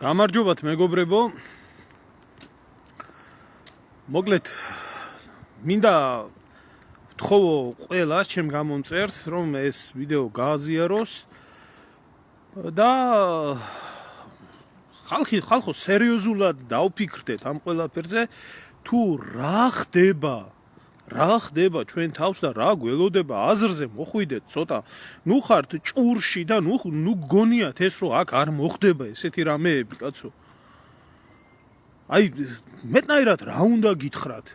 გამარჯობათ მეგობრებო. მოკლედ მინდა ვთხოვო ყველას ჩემ გამომწერს, რომ ეს ვიდეო გააზიაროს და ხალხო სერიოზულად დაუფიქრდეთ ამ ყველაფერზე, თუ რა ხდება ჩვენ თავს და რა გველოდება აზრზე მოხვიდეთ ცოტა. ნუ ხართ ჭურში და ნუ გონიათ ეს რომ აქ არ მოხდება ესეთი რამეები, კაცო. აი მეტნაირად რა უნდა გითხრათ?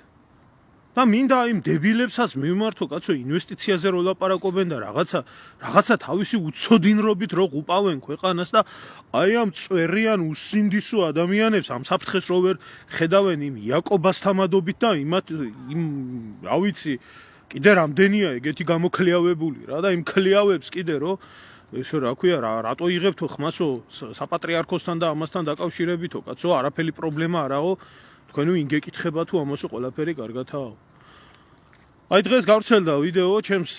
და მინდა იმ დებილებსაც მივმართო, კაცო, ინვესტიციაზე რო ლაპარაკობენ და რაღაცა თავისი უცოდინრობით რო ყუპავენ ქვეყანას და აი ამ წვერიან უსინდისო ადამიანებს ამ საფრთხეს რო ვერ ხედავენ იმ იაკობას თამადობით და იმ რა ვიცი, კიდე რამდენია ეგეთი გამოქლიავებული რა და იმ ქლიავებს კიდე რო ესე რა ქვია, რატო იღებთო ხმასო საპატრიარქოსთან და ამასთან დაკავშირებითო, კაცო, არაფერი პრობლემა არაო. თქვენ ვინ გეკითხება თუ ამასო ყველაფერი კარგათაა. აი დღეს გავრცელდა ვიდეო ჩემს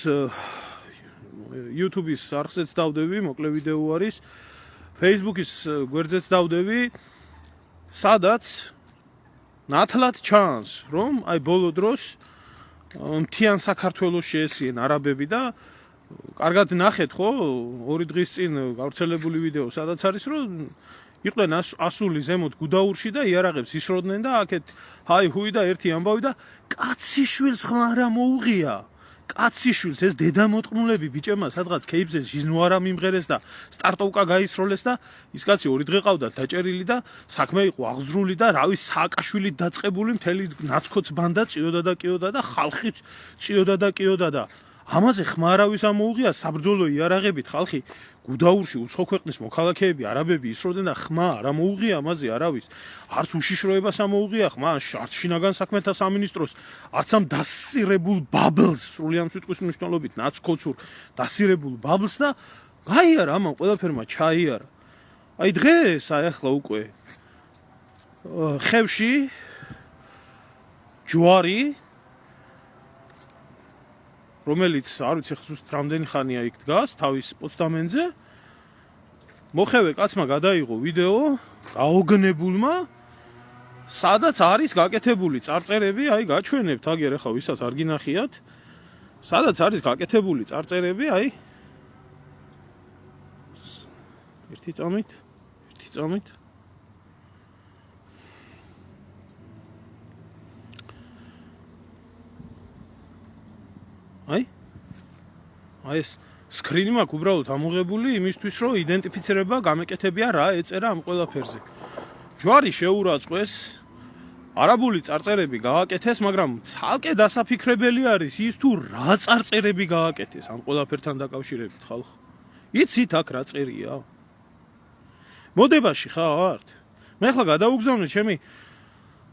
YouTube-ის არხზეც დავდევი, მოკლე ვიდეო არის. Facebook-ის გვერდზეც დავდევი, სადაც ნათლად ჩანს, რომ აი ბოლო დროს მთიან საქართველოს შეესიენ არაბები და კარგად ნახეთ ხო, 2 დღის წინ გავრცელებული ვიდეო, სადაც არის რომ იყვნენ ასული ზემოთ გუდაურში და იარაღებს ისროდნენ და აქეთ ჰაი-ჰუი და ერთი ამბავი და კაციშვილს ხმა რა მოუღია. კაციშვილს ეს დედამოტყნულები ბიჭებმა სადღაც ქეიფზე ჟიზნუ არა მიმღერეს და სტარტოვკა გაისროლეს და ის კაცი 2 დღე ყავდა დაჭერილი და საქმე იყო აღზრული და რავი სააკაშვილი დაწყებული მთელი ნაცქოც ბანდა წიოდა და ხალხიც წიოდა და ამაზე ხმა არავის ამოუღია. საბრძოლო იარაღებით ხალხი გუდაურში უცხო ქვეყნის მოქალაქეები არაბები ისროდნენ და ხმა არ ამოუღია ამაზე არავის. არც უშიშროებას ამოუღია ხმა, არც შინაგან საქმეთა სამინისტროს, არც ამ დასირებულ ბაბლს, სრული ამ სიტყვის მნიშვნელობით ნაცქოცურ დასირებულ ბაბლს და გაიარა ამან ყველაფერმა ჩაიარა. აი დღეს ახლა უკვე ხევში ჯვარი, რომელიც არ ვიცი ზუსტ რამდენი ხანია იქ დგას თავის პოსტამენტზე, მოხევე კაცმა გადაიღო ვიდეო გაოგნებულმა, სადაც არის გაკეთებული წარწერები, აი გაჩვენებთ აგერ ახლა ვისაც არ გინახიათ, სადაც არის გაკეთებული წარწერები, აი ერთი წამით აი ეს სკრინი მაქვს უბრალოდ ამოღებული იმისთვის, რომ იდენტიფიცირება გამეკეთებია რა ეწერა ამ ყველაფერზე. ჯვარი შეურაცხყვეს, არაბული წარწერები გააკეთეს, მაგრამ ცალკე დასაფიქრებელი არის ის თუ რა წარწერები გააკეთეს ამ ყველაფერთან დაკავშირებით ხალხო. იცით აქ რა წერია? მოდებაში ხართ? მე ახლა გადაუგზავნე ჩემი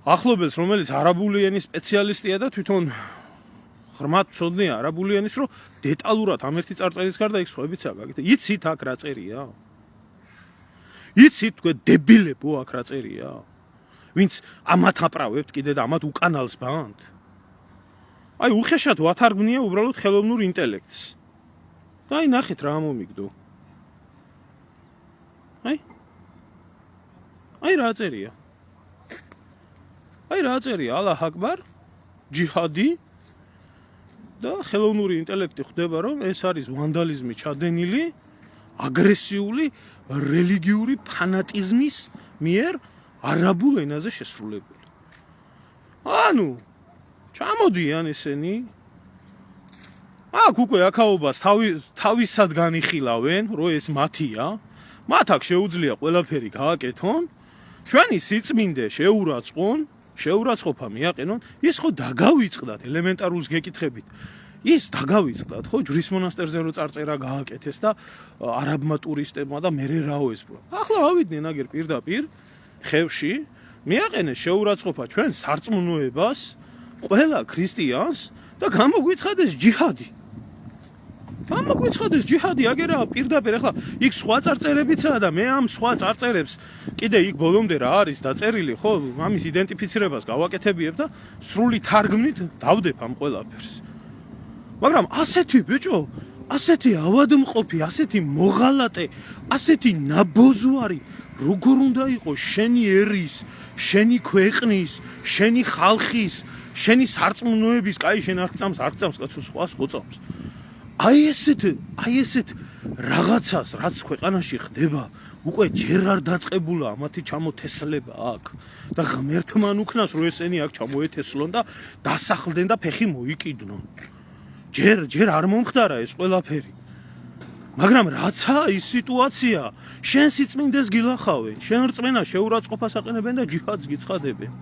ახლობელს, რომელიც არაბული ენის სპეციალისტია და თვითონ ღრმად ცოდნია არაბული ენის, რომ დეტალურად ამ ერთი წარწერის გარდა იქ სხვაებიცაა გაკეთებული. იცით აქ რა წერია? იცით თქვენ დებილებო აქ რა წერია? ვინც ამათ აპრავებთ კიდე და ამათ უკანალს ბანთ? აი უხეშად ვათარგმნია უბრალოდ ხელოვნურ ინტელექტს. და აი ნახეთ რა მომიგდო. აი რა წერია? ალლაჰ აკბარ, ჯიჰადი და ხელოვნური ინტელექტი ხვდება, რომ ეს არის ვანდალიზმი ჩადენილი, აგრესიული, რელიგიური ფანატიზმის მიერ არაბულ ენაზე შესრულებული. ანუ ჩამოდიან ესენი, აქ უკვე აქაობას თავისად განიხილავენ, რომ ეს მათია, მათ აქ შეუძლია ყველაფერი გააკეთონ, ჩვენი სიწმინდე შეურაცხყოფა მიაყენონ, ის ხო დაგავიწყდათ ელემენტარულს გეკითხებით. ის დაგავიწყდათ ხო ჯვრის მონასტერზე რო წარწერა გააკეთეს და არაბმა ტურისტებმა და მერე რაო ესპრო. ახლა ავიდნენ აგერ პირდაპირ ხევში, მიაყენეს შეურაცხყოფა ჩვენ სარწმუნოებას, ყველა ქრისტიანს და გამოგვიცხადეს ჯიჰადი. გამოგვიცხადეს ჯიჰადი, აგერა პირდაპირ ახლა იქ სხვა წარწერებიცაა და მე ამ სხვა წარწერებს კიდე იქ ბოლომდე რა არის დაწერილი, ხო, ამის იდენტიფიცირებას გავაკეთებიებ და სრული თარგმნით დავდებ ამ ყველაფერს. მაგრამ ასეთი ბიჭო, ასეთი ავადმყოფი, ასეთი მოღალატე, ასეთი ნაბოზვარი როგორ უნდა იყოს შენი ერის, შენი ქვეყნის, შენი ხალხის, შენი სარწმუნოების, კაი შენ არ წამს კაცო სხვას ხოწამს. აი ესეთ რაღაცას, რაც ქვეყანაში ხდება, უკვე ჯერ არ დაწყებულა ამათი ჩამოთესლება აქ და ღმერთმან უკნას რომ ესენი აქ ჩამოეთესლონ და დასახლდნენ და ფეხი მოიკიდნონ. ჯერ არ მომხდარა ეს ყველაფერი. მაგრამ რაცა ის სიტუაცია, შენ სიწმინდეს გილახავენ, შენ რწმენა შეურაცხყოფას აყენებენ და ჯიჰადს გიცხადებენ.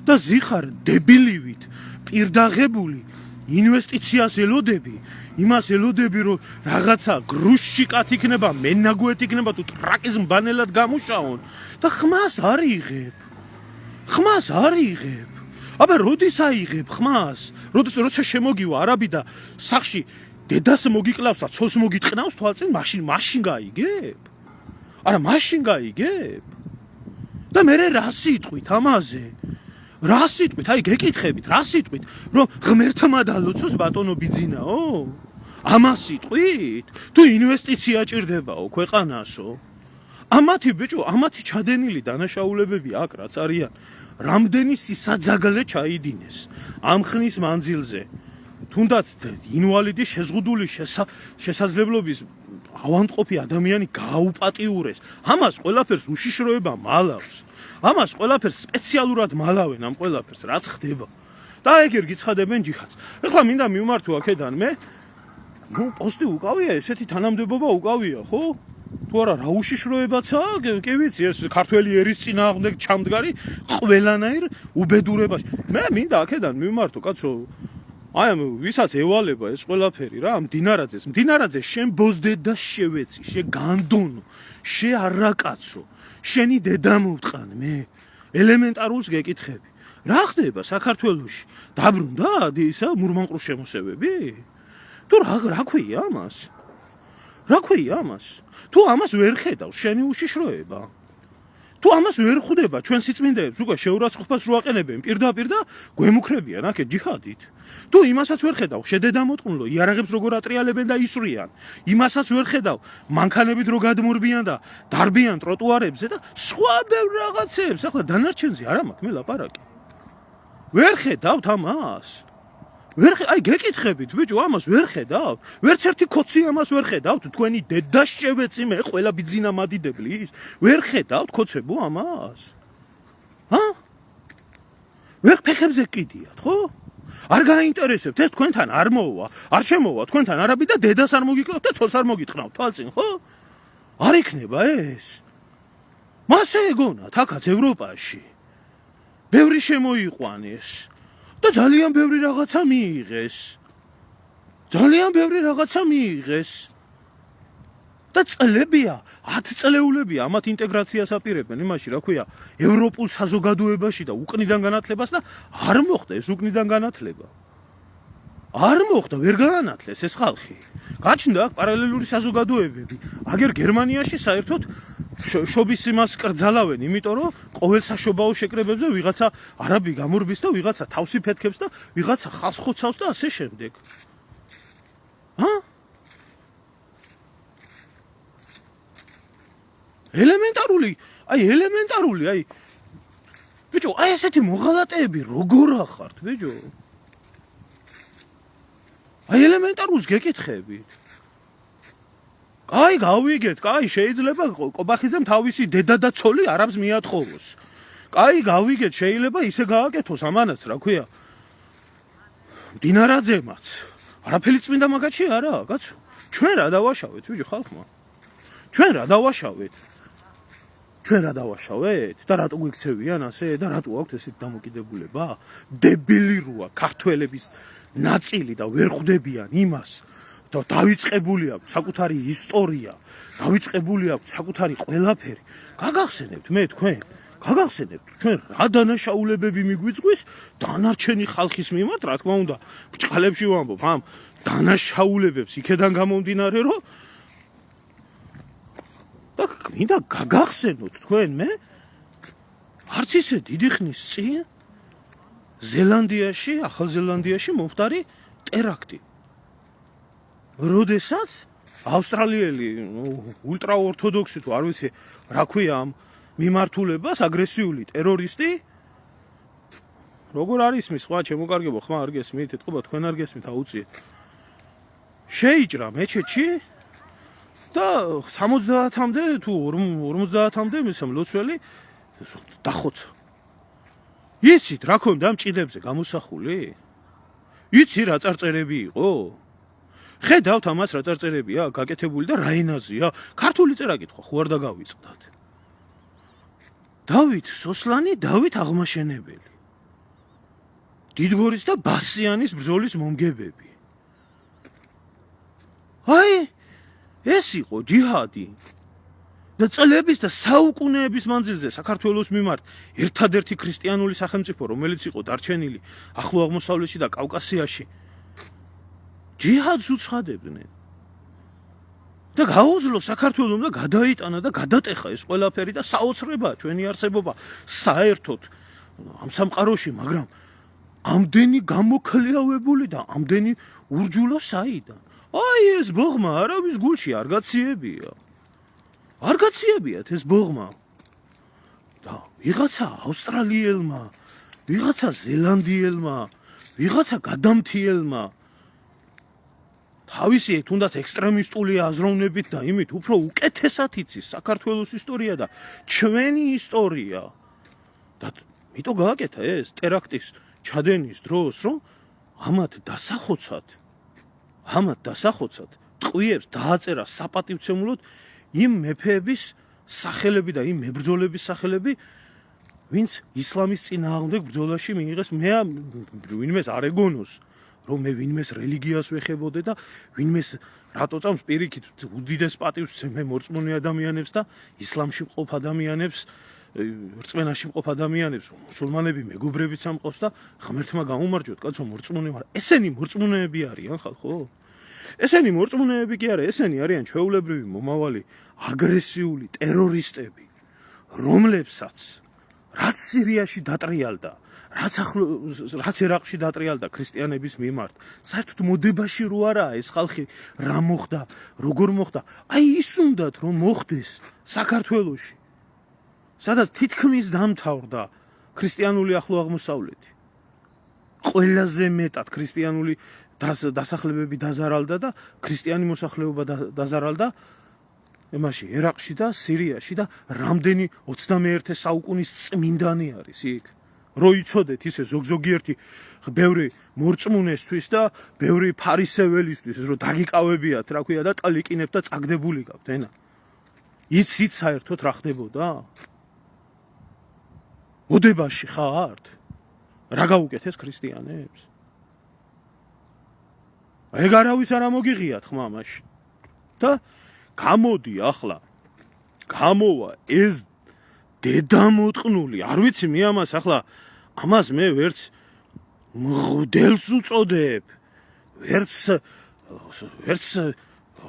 და ზიხარ დებილივით, პირდაღებული ინვესტიციას ელოდები, იმას ელოდები, რომ რაღაცა გრუშიკად იქნება, მენაგვეთ იქნება თუ ტრაკის მბანელად გამუშაონ და ხმას არ იღებ. აბა როდის აიღებ ხმას? როცა შემოგივა არაბი და სახში დედას მოგიკლავს და ცოლს მოგიტყნავს თვალწინ, მაშინ გაიგებ? არა, მაშინ გაიგებ? და მე რა სიტყვით ამაზე? რა სიტყვით? აი გეკითხებით, რა სიტყვით? რომ ღმერთმა დალოცოს ბატონო ბიძინაო? ამას სიტყვით? თუ ინვესტიცია ჭირდებაო ქვეყანასო? ამათი ჩადენილი დანაშაულებები აქ რაც არიან, რამდენი სისაძაგლე ჩაიდინეს ამ ხნის მანძილზე. თუნდაც ინვალიდის შეზღუდული შესაძლებლობის ავადმყოფი ადამიანი გააუპატიურეს. ამას ყველაფერს უშიშროება მალავს. ამას ყველაფერს სპეციალურად მალავენ ამ ყველაფერს, რაც ხდება. და ეგერ გიცხადებენ ჯიჰადს. ეხლა მინდა მივმართო აქედან მე, პოსტი უკავია, ესეთი თანამდებობა უკავია, ხო? თუ არა რა უშიშროებაცაა, კი ვიცი, ეს ქართველი ერის წინააღმდეგ ჩამდგარი ყველანაირ უბედურებაში. მე მინდა აქედან მივმართო, კაცო, აი ამ ვისაც ევალება ეს ყველაფერი რა, მდინარაძე შენ ბოზდედა შევეცი, შეგანდონო, არაკაცო, შენი დედა მოვტყან მე. ელემენტარულს გეკითხები. რა ხდება საქართველოში? დაბრუნდა ისა მურმანყრუს შემოსევები? თუ რა ქვია ამას? თუ ამას ვერ ხედავს შენი უშიშროება? თუ ამას ვერ ხვდება ჩვენ სიწმინდეებს უკვე შეურაცხყოფას რო აყენებენ პირდაპირ და გვემუქრებიან აქეთ ჯიჰადით? თუ იმასაც ვერ ხედავ შედედამოტყნლო იარაღებს როგორ ატრიალებენ და ისვრიან, იმასაც ვერ ხედავ მანქანებით რო გადმურბიან და დარბიან ტროტუარებზე და სხვა ბევრ რაღაცებს, ახლა დანარჩენზე არ მაქვს მე ლაპარაკი. ვერ ხედავთ ამას? აი გეკითხებით ბიჭო, ამას ვერ ხედავთ? ვერც ერთი ქოცი ამას ვერ ხედავთ? თქვენი დედა შევეცი მე ყველა ბიძინა მადიდებლის? ვერ ხედავთ ქოცებო ამას? ვერ ფეხებზე კიდიათ, ხო? არ გაინტერესებთ ეს თქვენთან არ მოვა, არ შემოვა თქვენთან არაბი და დედას არ მოგიკლავთ და ცოლს არ მოგიტყნავთ თვალწინ, ხო? არ იქნება ეს? მასე ეგონათ აქაც ევროპაში. ბევრი შემოიყვანეს. და ძალიან ბევრი რაღაცა მიიღეს. და წლებია, 10 წლეულებია ამათ ინტეგრაციას აპირებენ იმაში, რა ქვია, ევროპულ საზოგადოებაში და უკნიდან განათლებას და არ მოხდა ეს უკნიდან განათლება. არ მოხდა, ვერ გაანათლეს ეს ხალხი. გაჩნდა აქ პარალელური საზოგადოებები. აგერ გერმანიაში საერთოდ შობის იმას კრძალავენ, იმიტომ რომ ყოველ საშობაო შეკრებებზე ვიღაცა არაბი გამურბის და ვიღაცა თავსი ფეთქებს და ვიღაცა ხალხს ხოცავს და ასე შემდეგ. ელემენტარული, ბიჭო, აი ესეთი მოღალატეები როგორ ახართ, ბიჭო? აი ელემენტარულს გეკითხებით. კაი გავიგეთ, კაი შეიძლება ყობახიძემ თავისი დედა და ცოლი არაბს მიათხოვოს. კაი გავიგეთ, შეიძლება ისე გააკეთოს ამანაც, რა ქვია. მდინარაძემაც. არაფერი წმინდა მაგაჩი არა, კაცო. ჩვენ რა დავაშავეთ, ბიჭო, ხალხმა? ჩვენ რა დავაშავეთ? და რატო გვიქცევიან ასე და რატო აქვთ ესეთ დამოკიდებულება? დებილი როა ქართველების ნაწილი და ვერ ხვდებიან იმას. და დავიწყებული აქვს საკუთარი ისტორია, დავიწყებული აქვს საკუთარი ყველაფერი. გაგახსენებთ ჩვენ რა დანაშაულებები მიგვიწვის დანარჩენი ხალხის მიმართ, რა თქმა უნდა, ბრჭყალებში ვამბობ ამ დანაშაულებებს იქედან გამომდინარე, რომ და მინდა გაგახსენოთ თქვენ მე არც ისე დიდი ხნის წინ ახალ ზელანდიაში მომხდარი ტერაქტი. როდესაც ავსტრალიელი ულტრაორთოდოქსი თუ არ ვიცი რა ქვია ამ მიმართულებას, აგრესიული ტერორისტი. როგორ არის მის სხვა ჩემოკარგებო, ხმა არ გესმით, ეთყობა თქვენ არ გესმით, აუციეთ. შეიჭრა მეჩეთში და 70-მდე თუ 50-მდე მისამ ლოცველი დახოცა. იცით რა ქონდა ამ ჭიდებზე გამოსახული? იცი რა წარწერები იყო? ხედავთ ამას რა წარწერებია გაკეთებული და რა ენაზეა? ქართული წერა კითხვა ხო არ დაგავიწყდათ? დავით სოსლანი, დავით აღმაშენებელი. დიდგორის და ბასიანის ბრძოლის მომგებები. აი, ეს იყო ჯიჰადი. და წლების და საუკუნეების მანძილზე საქართველოს მიმართ ერთადერთი ქრისტიანული სახელმწიფო, რომელიც იყო დარჩენილი ახლო აღმოსავლეთში და კავკასიაში, ჯიჰადს უცხადებდნენ. და გაუძლო საქართველოს და გადაიტანა და გადატეხა ეს ყველაფერი და საოცრებაა ჩვენი არსებობა საერთოდ ამ სამყაროში, მაგრამ ამდენი გამოქლიავებული და ამდენი ურჯულო საიდან? აი ეს ბოღმა არავის გულში არ გაციებია. არ გაციებიათ ეს ბოღმა. და ვიღაცა ავსტრალიელმა, ვიღაცა ზელანდიელმა, ვიღაცა გადამთიელმა თავისი თუნდაც ექსტრემისტული აზროვნებით და იმით უფრო უკეთესად იცის საქართველოს ისტორია და ჩვენი ისტორია. და მიტო გააკეთა ეს ტერაქტის ჩადენის დროს, რომ ამათ დასახოცად ტყვიებს დააწერა საპატივცემულოდ იმ მეფეების სახელები და იმ მებრძოლების სახელები, ვინც ისლამის წინააღმდეგ ბრძოლაში მიიღეს. მე ვინმეს არ ეგონოს, რომ მე ვინმეს რელიგიას ვეხებოდე და ვინმეს რატო წამს პირიქით უდიდეს პატივს მე მორწმუნე ადამიანებს და ისლამში მყოფ ადამიანებს, რწმენაში მყოფ ადამიანებს, მუსულმანები მეგობრებიც ამყავს და ღმერთმა გაუმარჯოთ, კაცო მორწმუნე, მაგრამ ესენი მორწმუნეები არიან ხალხო? ესენი მორწმუნეები კი არა, ესენი არიან ჩვეულებრივი მომავალი აგრესიული ტერორისტები, რომლებსაც რაც სირიაში დატრიალდა, რაც ერაყში დატრიალდა ქრისტიანების მიმართ, საერთოდ მოდებაში რო არაა ეს ხალხი რა მოხდა, როგორ მოხდა. აი ის უნდათ რომ მოხდეს საქართველოში, სადაც თითქმის დამთავრდა ქრისტიანული ახლო აღმოსავლეთი. ყველაზე მეტად ქრისტიანული დასახლებები დაზარალდა და ქრისტიანი მოსახლეობა დაზარალდა ემაში ერაყში და სირიაში და რამდენი 21 საუკუნის წმინდანი არის იქ. რო იცოდეთ ისე ზოგიერთი ბევრი მორწმუნესთვის და ბევრი ფარისეველისთვის რო დაგიკავებიათ რა ქვია და ტალიკინებთ და წაგდებული გაქვთ ენა. იცით საერთოდ რა ხდებოდა? მოდებაში ხართ? რა გაუკეთეს ქრისტიანებს? ეგ არავის არ ამოგიღიათ ხმა მაშინ. და გამოდი ახლა გამოვა ეს დედამოტყნული, არ ვიცი მე ამას მე ვერც მღვდელს უწოდებ, ვერც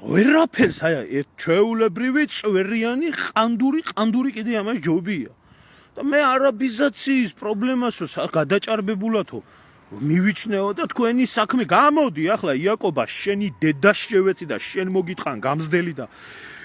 ვერაფერს, აი ჩვეულებრივი წვერიანი ყანდური კიდე ამას ჯობია. და მე არაბიზაციის პრობლემასო გადაჭარბებულათო მივიჩნეო და თქვენი საქმე გამოდი ახლა იაკობა შენი დედა შევეცი და შენ მოგიტყან გამზდელი და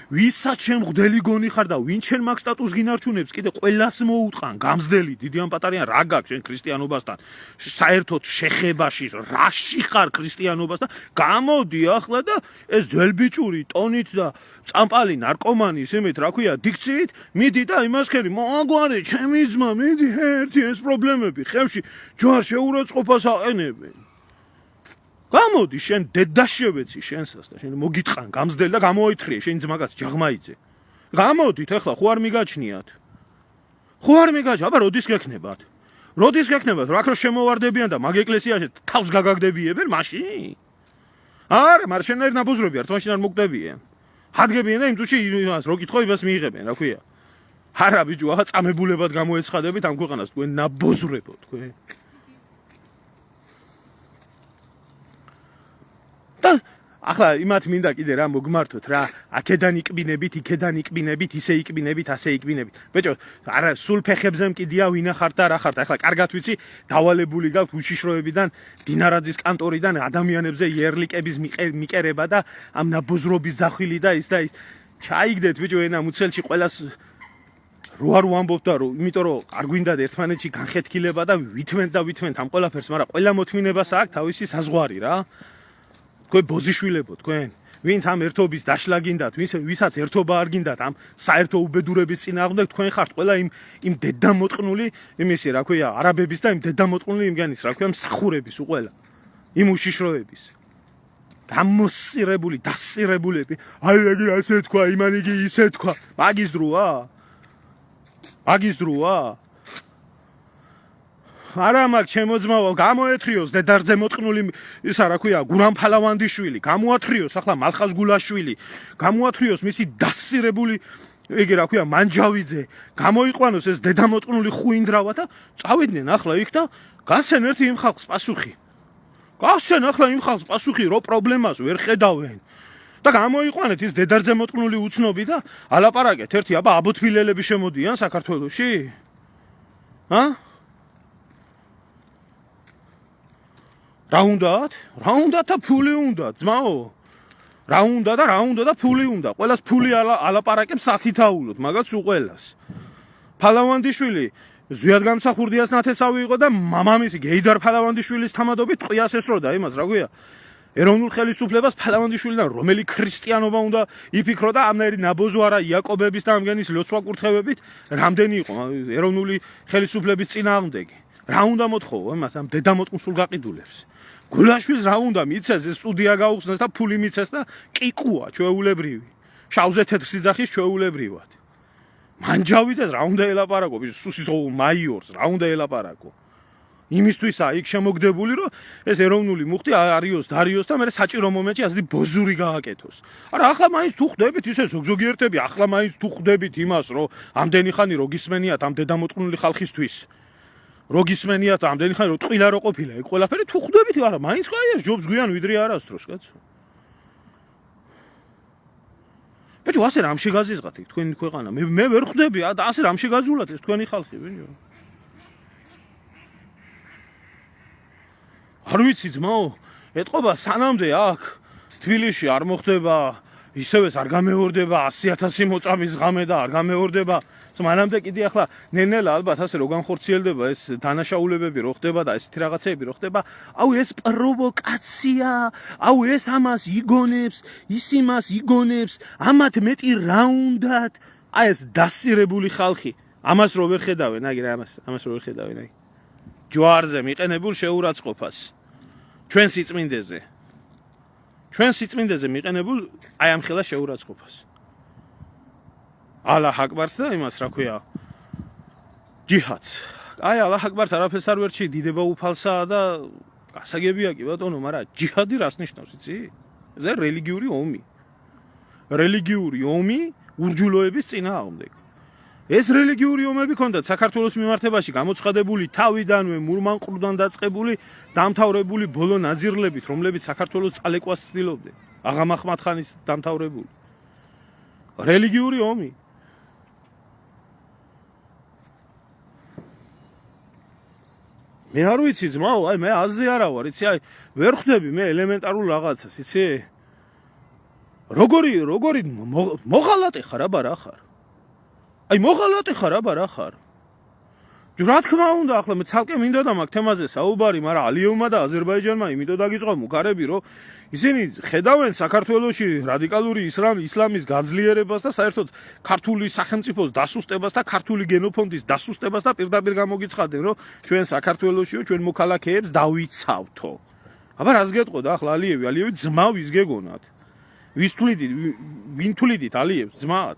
ვისაც შენ მღვდელი გონი ხარ და ვინ შენ მაგ სტატუსს გინარჩუნებს კიდე ყველას მოუტყან გამზდელი დიდი ან პატარიან რა გაქვს შენ ქრისტიანობასთან საერთოდ შეხებაში რაში ხარ ქრისტიანობასთან გამოდი ახლა და ეს ძველბიჭური ტონით და წამპალი ნარკომანის იმით რა ქვია დიქციით მიდი და იმას ხერი მოაგვარე ჩემი ძმა მიდი ერთი ეს პრობლემები ხევში ჯვარ შეურაცხყოფას აყენებენ გამოდი შენ დედა შევეცი შენსას და შენ მოგიტყან გამზდელი და გამოითხრიე შენ ძმაკაც ჯაღმაიძე გამოდით ახლა ხო არ მიგაჩნიათ აბა როდის გექნებათ რა ხო შემოვარდებიან და მაგ ეკლესიაში თავს გაგაგდებიებენ მაშინ არა მაგრამ შენ ერთ ნაბოზრები არც მაშინ არ მოგდებიან ჰადგებიან და იმ წუთში იმას რო კითხოებას მიიღებენ რა ქვია არა ბიჭო ახლა წამებულებად გამოეცხადებით ამ ქვეყანას თქვენ ნაბოზრებო თქვენ და ახლა იმათ მინდა კიდე რა მოგმართოთ რა, აქედან იყბინებით, იქედან იყბინებით, ისე იყბინებით, ასე იყბინებით. ბეჭო, არა, სულ ფეხებზე მკიდია ვინა ხართ და რა ხართ. ახლა კარგად ვიცი, დავალებული გაქვთ უშიშროებიდან, დინარაძის კანტორიდან ადამიანებზე იერლიკების მიყერება და ამ ნაბოზრობის ზახვილი და ის. ჩაიგდეთ ბეჭო ენა მუცელში ყველას რო არ ვამბობ და იმიტომ რომ არ გვინდა ერთმანეთში განხეთქილება და ვითმენთ ამ ყველაფერს, მაგრამ ყველა მოთმინებას აქვს თავისი საზღვარი რა. თქვენ ბოზიშვილებო თქვენ, ვინც ამ ერთობის დაშლა გინდათ, ვისაც ერთობა არ გინდათ ამ საერთო უბედურების წინააღმდეგ, თქვენ ხართ ყველა იმ დედამოტყნული, იმისი რა ქვია, არაბების და იმ დედამოტყნული იმგანის რა ქვია, მსახურების უყველა. იმ უშიშროების. გამოსირებული, დასირებულები. აი იგი ასე თქვა, იმან იგი ისე თქვა. მაგის დროა? არა მაქვს შემოძმავა, გამოეთრიოს დედარძე მოტყნული ისა რა ქვია, გურამ ფალავანდიშვილი, გამოათრიოს ახლა მალხაზ გულაშვილი, გამოათრიოს მისი დასირებული იგი რა ქვია, მანჯავიძე, გამოიყვანოს ეს დედამოტყნული ხუინდრავა და წავიდნენ ახლა იქ და გასცენ ერთი იმ ხალხს პასუხი. გასცენ ახლა იმ ხალხს პასუხი, რო პრობლემას ვერ ხედავენ. და გამოიყვანეთ ის დედარძე მოტყნული უცნობი და ალაპარაკეთ ერთი აბა აბოთფილელები შემოდიან საქართველოში? რა უნდა და ფული უნდა, ძმაო. რა უნდა და ფული უნდა. ყველას ფული ალაპარაკებს ათითაულოთ, მაგაც უყველას. ფალავანდიშვილი ზვიად გამსახურდიას ნათესავი იყო და მამამისი გეიდარ ფალავანდიშვილის თამადობით ტყვიას ესროდა იმას, რა გვია. ეროვნულ ხელისუფლებას ფალავანდიშვილიდან რომელი ქრისტიანობა უნდა იფიქრო და ამნაირი ნაბოზო არა იაკობების და ამგენის ლოცვა კურთხევებით რამდენი იყო ეროვნული ხელისუფლების წინააღმდეგი. რა უნდა მოთხოვო იმას ამ დედამოტყნულ გაყიდულებს. გულაშვილს რა უნდა მიცეს, ეს სტუდია გაუხსნეს და ფული მიცეს და კიკუა ჩვეულებრივი. შავზე თეთრ სიძახის ჩვეულებრივად. მანჯავიძეს რა უნდა ელაპარაკო, სუსის მაიორს რა უნდა ელაპარაკო. იმისთვისა იქ შემოგდებული, რომ ეს ეროვნული მუხტი არიოს და მე საჭირო მომენტში ასეთი ბოზური გააკეთოს. არა, ახლა მაინც თუ ხვდებით ისე ზოგიერთები, ახლა მაინც თუ ხვდებით იმას, რომ ამდენი ხანი რო გისმენიათ ამ დედამოტყნული ხალხისთვის. რო გისმენიათ ამდენი ხანი რო ტყილა რო ყოფილა, ეგ ყველაფერი თუ ხვდებით, არა, მაინც ყაიას ჯობს გვიან ვიდრე არასდროს, კაცო. ბიჭო, ასე რამ შეგაზიზღათ იქ თქვენი ქვეყანა? მე ვერ ხვდები, ასე რამ შეგაზულათ ეს თქვენი ხალხი, ბიჭო. არ ვიცი ძმაო, ეტყობა სანამდე აქ თბილისში არ მოხდება, ისევეს არ გამეორდება 100,000 მოწამის ღამე და არ გამეორდება. მანამდე კიდე ახლა ნელ-ნელა ალბათ ასე რო განხორციელდება ეს დანაშაულებები რო ხდება და ესეთი რაღაცეები რო ხდება, აუ ეს პროვოკაცია, აუ ეს ამას იგონებს, ის იმას იგონებს, ამათ მეტი რა უნდათ, აი ეს დასირებული ხალხი, ამას რო ვერ ხედავენ, აგერ ამას რო ვერ ხედავენ, აი ჯვარზე მიყენებულ შეურაცხყოფას. ჩვენ სიწმინდეზე მიყენებულ აი ამ ხელა შეურაცხყოფას. ალაჰ აკბარს და იმას რა ქვია, ჯიჰადს. აი ალაჰ აკბარს არაფერს არ ვერჩი, დიდება უფალსაა და გასაგებია კი ბატონო, მაგრამ ჯიჰადი რას ნიშნავს, იცი? ეს რელიგიური ომი. რელიგიური ომი ურჯულოების წინააღმდეგ. ეს რელიგიური ომები ქონდათ საქართველოს მიმართებაში გამოცხადებული თავიდანვე მურმანყრუდან დაწყებული დამთავრებული ბოლო ნაძირლებით, რომლებიც საქართველოს წალეკვას ცდილობდნენ. აღამ ახმად-ხანის დამთავრებული. რელიგიური ომი. მე არ ვიცი ძმაო, აი მე აზზე არა ვარ, იცი, აი ვერ ხვდები მე ელემენტარულ რაღაცას, იცი? როგორი მოღალატე ხარ, აბა რა ხარ? აი მოღალატე ხარ, აბა რა ხარ? რა თქმა უნდა, ახლა მე ცალკე მინდა და მაგ თემაზე საუბარი, მაგრამ ალიევმა და აზერბაიჯანმა იმიტომ დაგიწყო მუქარები, რომ ისინი ხედავენ საქართველოში რადიკალური ისლამის გაძლიერებას და საერთოდ ქართული სახელმწიფოს დასუსტებას და ქართული გენოფონდის დასუსტებას და პირდაპირ გამოგიცხადნენ, რომ ჩვენ საქართველოშიო, ჩვენ მოქალაქეებს დავიცავთო. აბა რას გეტყოდა ახლა ალიევი ძმავის გეგონათ. ვინ თვლიდით ალიევს ძმად?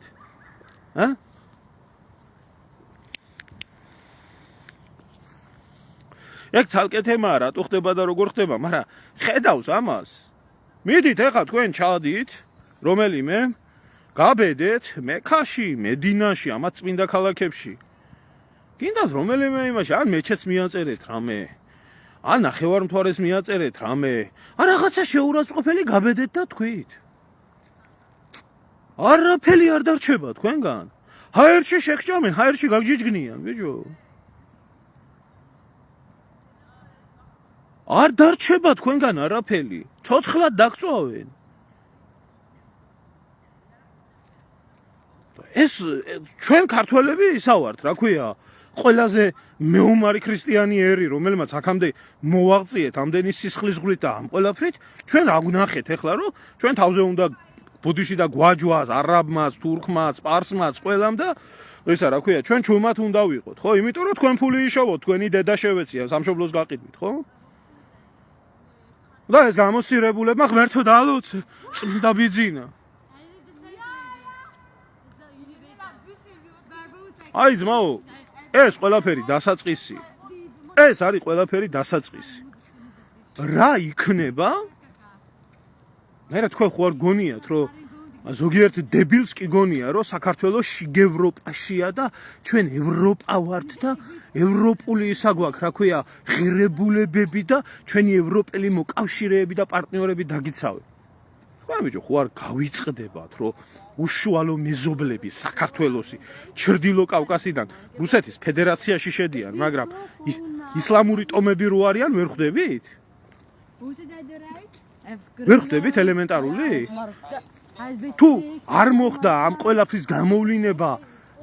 ეგ ცალკე თემაა, რატო ხდება და როგორ ხდება, მაგრამ ხედავს ამას. მიდით ეხლა თქვენ ჩადით რომელიმე გაბედეთ მექაში, მედინაში, ამათ წმინდა ქალაქებში. გინდათ რომელიმე იმაში, ან მეჩეთს მიაწერეთ რამე. ან ნახევარმთვარეს მიაწერეთ რამე, ან რაღაცა შეურაცხყოფელი გაბედეთ და თქვით. არაფერი არ დარჩება თქვენგან. ჰაერში შეგჭამენ, ჰაერში გაგჯიჯგნიან, ბიჭო. არ დარჩება თქვენგან არაფერი. ცოცხლად დაგწვავენ. ეს ჩვენ ქართველები ისა ვართ, რა ქვია, ყველაზე მეომარი ქრისტიანი ერი, რომელმაც აქამდე მოვაღწიეთ ამდენი სისხლისღვრით და ამ ყველაფრით, ჩვენ რა ვნახეთ ეხლა, რომ ჩვენ თავზე უნდა ბუდიში და გვაჯვას, არაბმაც, თურქმაც, სპარსმაც, ყველამ და ისა რა ქვია, ჩვენ ჩუმად უნდა ვიყოთ, ხო? იმიტომ რომ თქვენ ფული იშოვოთ, თქვენი დედა შევეცია, სამშობლოს გაყიდვით, ხო? და ეს გამოსირებულებმა ღმერთო დაალოც წმინდა ბიძინა. აი ძმაო, ეს ყველაფერი დასაწყისი. ეს არის ყველაფერი დასაწყისი. რა იქნება? მე რა თქვენ ხო არ გონიათ, რომ ზოგიერთ დებილს კი გონია, რომ საქართველოს შიგ ევროპაშია და ჩვენ ევროპა ვართ და ევროპული ისა გვაქვს, რა ქვია, ღირებულებები და ჩვენი ევროპელი მოკავშირეები და პარტნიორები დაგიცავენ. თქვენ ბიჭო, ხო არ გავიწყდებათ, რომ უშუალო მეზობლები საქართველოსი ჩრდილო კავკასიდან რუსეთის ფედერაციაში შედიან, მაგრამ ისლამური ტომები რო არიან, ვერ ხვდებით? ვერ ხვდებით ელემენტარული? თუ არ მოხდა ამ ყველაფრის გამოვლინება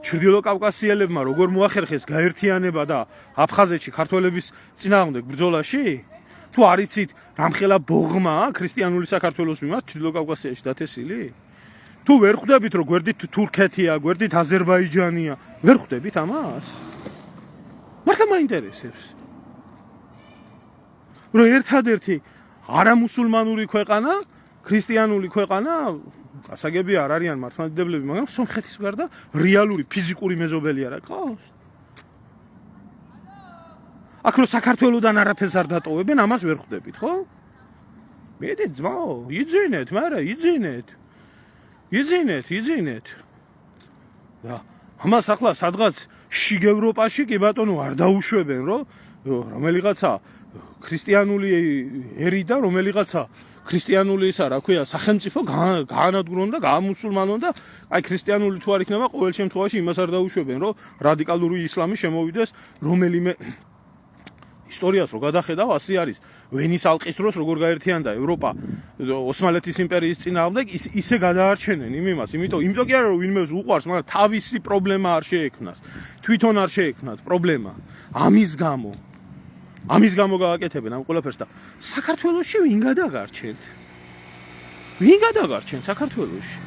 ჩრდილო კავკასიელებმა როგორ მოახერხეს გაერთიანება და აფხაზეთში ქართველების წინააღმდეგ ბრძოლაში? თუ არ იცით რამხელა ბოღმა ქრისტიანული საქართველოს მიმართ ჩრდილო კავკასიაში დათესილი? თუ ვერ ხვდებით რომ გვერდით თურქეთია, გვერდით აზერბაიჯანია, ვერ ხვდებით ამას? მართლა მაინტერესებს. რომ ერთადერთი არამუსულმანური ქვეყანა, ქრისტიანული ქვეყანა, გასაგები არ არიან მართლმადიდებლები, მაგრამ სომხეთის გარდა რეალური ფიზიკური მეზობელი არ აქვს. აქ რო საქართველოდან არაფერს არ დატოვებენ, ამას ვერ ხვდებით, ხო? მედით ძმაო, იძინეთ, მარა, იძინეთ. იძინეთ. და ამას ახლა სადღაც შიგ ევროპაში კი ბატონო არ დაუშვებენ, რომ რომელიღაცა ქრისტიანული ერი და რომელიღაცა ქრისტიანული ისა რა ქვია სახელმწიფო გაანადგურონ და გაამუსულმანონ და აი ქრისტიანული თუ არ იქნება ყოველ შემთხვევაში იმას არ დაუშვებენ, რომ რადიკალური ისლამი შემოვიდეს რომელიმე ისტორიას რო გადახედავ, ასე არის. ვენის ალყის დროს როგორ გაერთიანდა ევროპა ოსმალეთის იმპერიის წინააღმდეგ, ისე გადაარჩენენ იმას. იმიტომ კი არა რომ ვინმეს უყვარს, მაგრამ თავისი პრობლემა არ შეექმნას. თვითონ არ შეექმნათ პრობლემა. ამის გამო გააკეთებენ ამ ყველაფერს და საქართველოში ვინ გადაგარჩენთ? ვინ გადაგარჩენთ საქართველოში?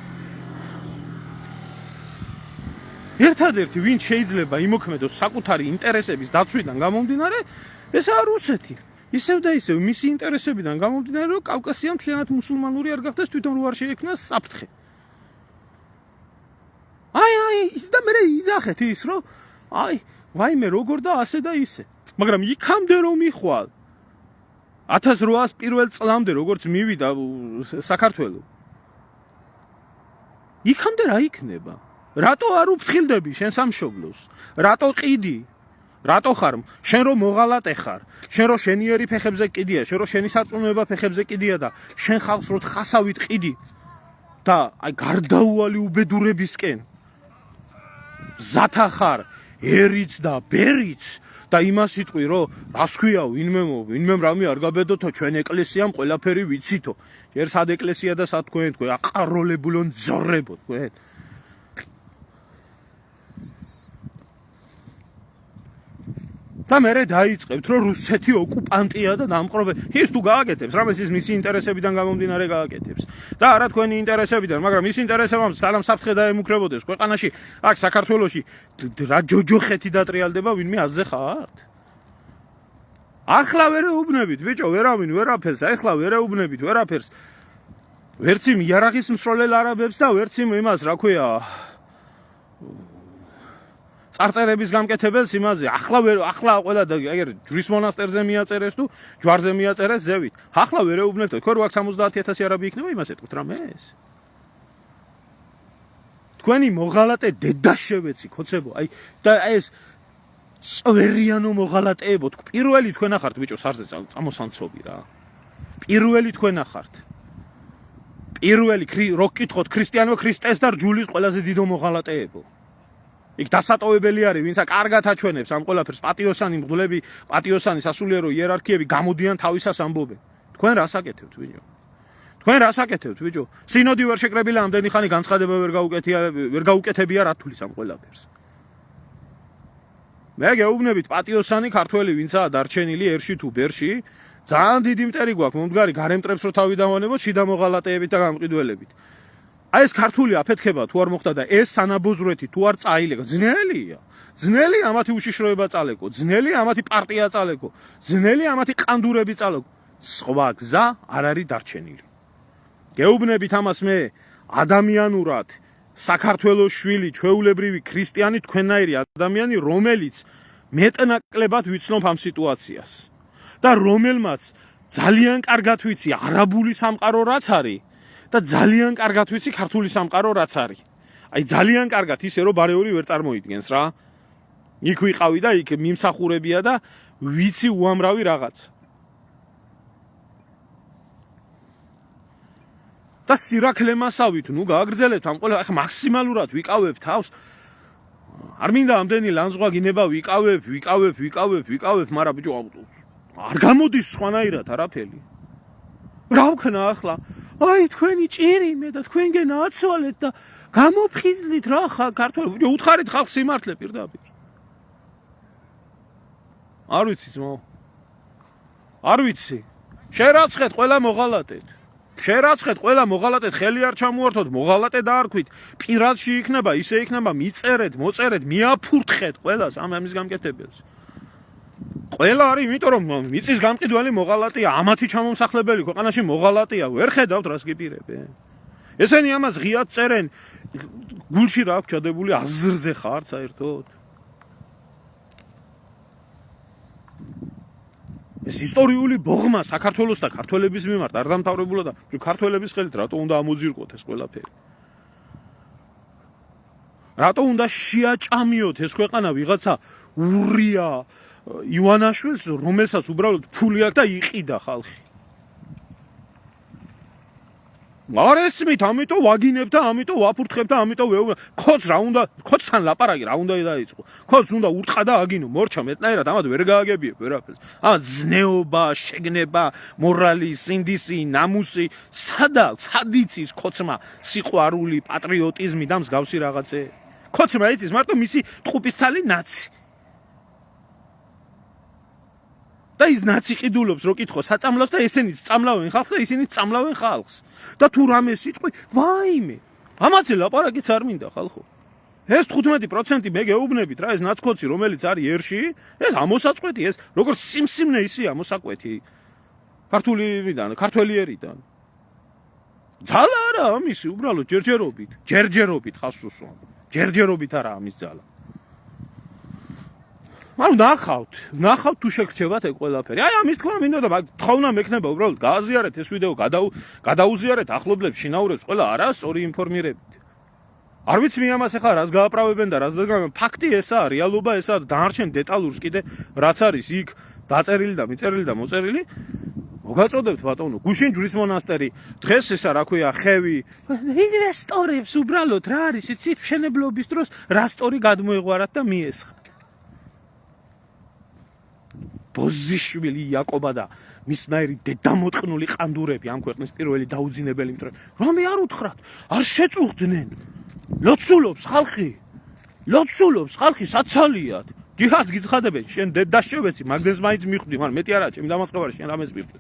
ერთადერთი ვინ შეიძლება იმოქმედოს საკუთარი ინტერესების დაცვიდან გამომდინარე, ესაა რუსეთი. ისევ და ისევ მისი ინტერესებიდან გამომდინარე, რომ კავკასია მთლიანად მუსულმანური არ გახდეს, თვითონ რო არ შეექმნას საფრთხე. და მე იძახეთ ის, რომ ვაიმე როგორ და ასე და ისე. მაგრამ იქამდე რომ მიხვალ 1801 წლამდე როგორც მივიდა საქართველო. იქამდე რა იქნება? რატო არ უფრთხილდები შენ სამშობლოს? რატო ყიდი? რატო ხარ? შენ რომ მოღალატე ხარ, შენ რომ შენიერი ფეხებზე კიდია, შენ რომ შენი სარწმუნოება ფეხებზე კიდია და შენ ხალხს რო ხასავით ყიდი და აი გარდაუვალი უბედურებისკენ ზათა ხარ, ერიც და ბერიც და იმას იტყვი რომ რას ქვია ვინმემ რამე არ გაბედოთო, ჩვენ ეკლესიამ ყველაფერი ვიცითო. ჯერ სად ეკლესია და სად თქვენ აყარულებულონ ძორებო თქვენ. და მერე დაიწყებთ რომ რუსეთი ოკუპანტია და დამყრობელი. ის თუ გააკეთებს, რამეს ის მისი ინტერესებიდან გამომდინარე გააკეთებს. და არა თქვენი ინტერესებიდან, მაგრამ ის ინტერესებამ სანამ საფრთხე დაემუქრებოდეს ქვეყანაში, აქ საქართველოში რა ჯოჯოხეთი დატრიალდება, ვინმე აზზე ხართ? ახლა ვერ ეუბნებით, ბიჭო, ვერავინ ვერაფერს, ახლა ვერ ეუბნებით ვერაფერს. ვერც იმ იარაღის მსროლელ არაბებს და ვერც იმ იმას, რა ქვია, წარწერების გამკეთებელს იმაზე. ახლა ყველა ჯვრის მონასტერზე მიაწერეს თუ ჯვარზე მიაწერეს ზევით. ახლა ვერ ეუბნებთ, თქვენ რო აქ 70,000 არაბი იქნება, იმას ეტყვით რამეს? თქვენი მოღალატე დედა შევეცი, ხოცებო. და ეს წვერიანო მოღალატეებო, პირველი თქვენ ახართ ბიჭო სარზე წამოსანცობი რა. პირველი თქვენ ახართ. პირველი რო გკითხოთ ქრისტიანო ქრისტეს და რჯულის ყველაზე დიდო მოღალატეებო. იქ დასატოვებელი არის, ვინცა კარგად აჩვენებს ამ ყველაფერს, პატიოსანი მღვდლები, პატიოსანი სასულიერო იერარქიები გამოდიან თავისას ამბობენ. თქვენ რას აკეთებთ ბიჭო? თქვენ რას აკეთებთ ბიჭო? სინოდი ვერ შეკრებილა ამდენი ხანი განცხადება ვერ გაუკეთებია რა თulis ამ ყველაფერს. მე გეუბნებით პატიოსანი ქართველი ვინცაა დარჩენილი ერში თუ ბერში, ძალიან დიდი მტერი გვაქვს, მომდგარი გარემტრებს რო თავი დავანებოთ შიდა მოღალატეებით და გამყიდველებით. აი ეს ქართული აფეთქება თუ არ მოხდა და ეს სანაბოზრეთი თუ არ წაილეკო, ძნელია. ძნელია ამათი უშიშროება წალეკო, ძნელია ამათი პარტია წალეკო, ძნელია ამათი ყანდურები წალეკო. სხვა გზა არ არის დარჩენილი. გეუბნებით ამას მე ადამიანურად საქართველოს შვილი, ჩვეულებრივი ქრისტიანი თქვენნაირი ადამიანი, რომელიც მეტნაკლებად ვიცნობ ამ სიტუაციას და რომელმაც ძალიან კარგად ვიცი არაბული სამყარო რაც არის და ძალიან კარგად ვიცი ქართული სამყარო რაც არის. აი ძალიან კარგად ისე რომ ბარეული ვერ წარმოიდგენს რა. იქ ვიყავი და იქ მიმსახურებია და ვიცი უამრავი რაღაცა. და სირაქლემასავით, ნუ გააგრძელებთ ამ ყველა, ახლა მაქსიმალურად ვიკავებ თავს. არ მინდა ამდენი ლანძღვა გინება ვიკავებ, მაგრამ ბიჭო, არ გამოდის სხვანაირად არაფერი. რა ვქნა ახლა? აი თქვენი ჭირიმე და თქვენგენ აცვალეთ და გამოფხიზლით რა ხა ქართველი, ბიჭო, უთხარით ხალხს სიმართლე პირდაპირ. არ ვიცი ძმაო. არ ვიცი. შერაცხეთ ყველა მოღალატეთ. შერაცხეთ ყველა მოღალატეთ, ხელი არ ჩამოართოთ, მოღალატე დაარქვით, პირადში იქნება, ისე იქნება, მიწერეთ, მოწერეთ, მიაფურთხეთ ყველას ამის გამკეთებელს. ყველა არის, იმიტომ რომ მიწის გამყიდველი მოღალატეა, ამათი ჩამომსახლებელი ქვეყანაში მოღალატეა, ვერ ხედავთ რას გიპირებენ. ესენი ამას ღიად წერენ, გულში რა აქვს ჩადებული, აზრზე ხარ საერთოდ. ეს ისტორიული ბოღმა საქართველოს და ქართველების მიმართ არ დამთავრებულა და ქართველების ხელით რატო უნდა ამოძირკოთ ეს ყველაფერი? რატო უნდა შეაჭამიოთ ეს ქვეყანა ვიღაცა ურია ივანაშვილს, რომელსაც უბრალოდ ფული აქვს და იყიდა ხალხი? არ ესმით, ამიტომ ვაგინებ და ამიტომ ვაფურთხებ და ამიტომ ქოც რა უნდა, ქოცთან ლაპარაკი რა უნდა დაიწყო. ქოც უნდა ურტყა და აგინო, მორჩა მეტნაირად ამათ ვერ გააგებიებ ვერაფერს. ზნეობა, შეგნება, მორალი, სინდისი, ნამუსი, სად იცის ქოცმა სიყვარული, პატრიოტიზმი და მსგავსი რაღაცე? ქოცმა იცის მარტო მისი ტყუპისცალი ნაცი. და ის ნაცი ყიდულობს რო კითხო საწამლავს და ესენიც წამლავენ ხალხს და ისინიც წამლავენ ხალხს. და თუ რამე სიტყვი, ვაიმე. ამაზე ლაპარაკიც არ მინდა ხალხო. ეს 15% მე გეუბნებით რა, ეს ნაცქოცი რომელიც არის ერში, ეს ამოსაწყვეტი, ეს როგორ სიმსივნე ისია მოსაკვეთი. ქართველიერიდან. ძალა არა ამისი, უბრალოდ ჯერჯერობით ხალხს უსვამ. ჯერჯერობით არა ამის ძალა. მაგრამ ნახავთ თუ შეგრჩებათ ეგ ყველაფერი. აი ამის თქმა მინდა და თხოვნა მექნება უბრალოდ გააზიარეთ ეს ვიდეო, გადაუზიარეთ ახლობლებს, შინაურებს, ყველა არასწორი ინფორმირებით. არ ვიცი მე ამას ახლა რას გააправებენ და რას დაგამენ. ფაქტი ესაა, რეალობა ესაა, დანარჩენ დეტალურს კიდე რაც არის იქ დაწერილი და მიწერილი და მოწერილი. მოგაწოდებთ ბატონო, გუშინ ჯვრის მონასტერი, დღეს ესა რა ქვია, ხევი, ინვესტორებს უბრალოდ რა არის იცით, მშენებლობის დროს რა სტორი გადმოეღვარათ და მიესხა. ბოზიშვილი იაკობა და მისნაირი დედამოწყნული ყანდურები ამ ქვეყნის პირველი დაუძინებელი მტრები. რამე არ უთხრათ, არ შეწუხდნენ. ლოცულობს ხალხი საცალიად. ჯიჰადს გიცხადებენ, შენ დედას შევეცი, მაგდენს მაინც მიხვდი, მაგრამ მეტი არა, ჩემი დამაწყებარი შენ რამეს მიხვდი.